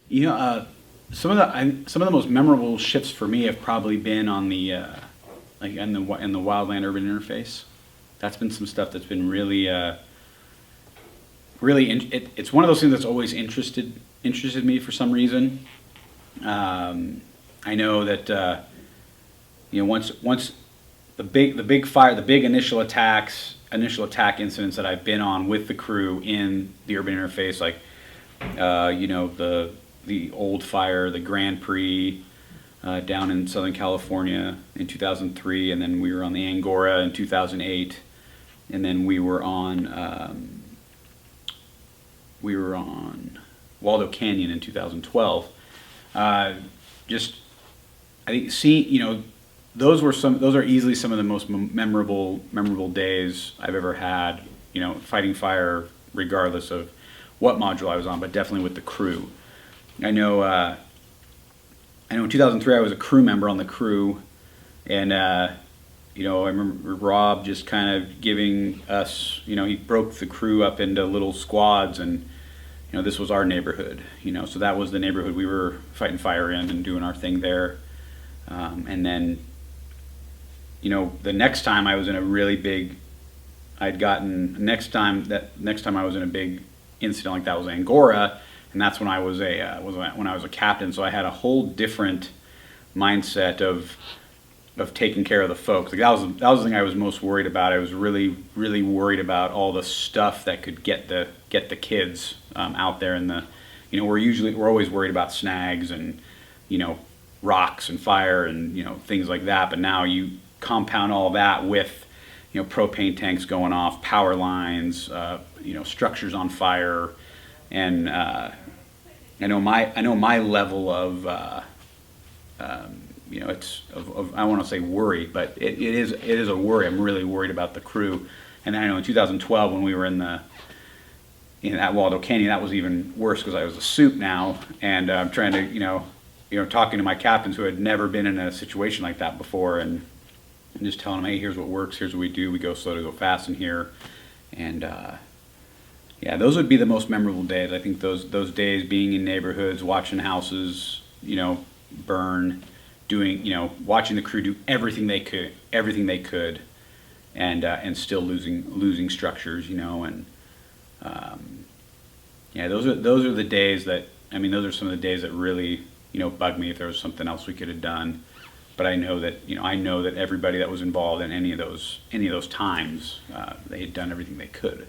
You know, some of the most memorable shifts for me have probably been on the like in the Wildland Urban Interface. That's been some stuff that's been really it's one of those things that's always interested me for some reason. I know that once the big fire, the big initial attack incidents that I've been on with the crew in the urban interface, like the old fire, the Grand Prix down in Southern California in 2003, and then we were on the Angora in 2008, and then we were on Waldo Canyon in 2012. Just I think those are easily some of the most memorable days I've ever had. Fighting fire, regardless of what module I was on, but definitely with the crew. I know in 2003 I was a crew member on the crew, and I remember Rob just kind of giving us, he broke the crew up into little squads, and this was our neighborhood, so that was the neighborhood we were fighting fire in and doing our thing there. And then, the next time I was in a really big, next time I was in a big incident like that was Angora, and that's when I was a captain. So I had a whole different mindset of taking care of the folks. Like that was the thing I was most worried about. I was really worried about all the stuff that could get the kids out there in the, we're always worried about snags and rocks and fire and things like that. But now you compound all that with propane tanks going off, power lines, structures on fire, and I know my level of it's I want to say worry, but it is a worry. I'm really worried about the crew. And I know in 2012 when we were in at Waldo Canyon, that was even worse because I was a soup now, and I'm trying to talking to my captains who had never been in a situation like that before, and just telling them, hey, here's what works, here's what we do. We go slow to go fast in here, and yeah, those would be the most memorable days. I think those days being in neighborhoods, watching houses, burn, watching the crew do everything they could, and still losing structures, and yeah, those are the days that, those are some of the days that really bug me if there was something else we could have done. But I know that everybody that was involved in any of those times, they had done everything they could.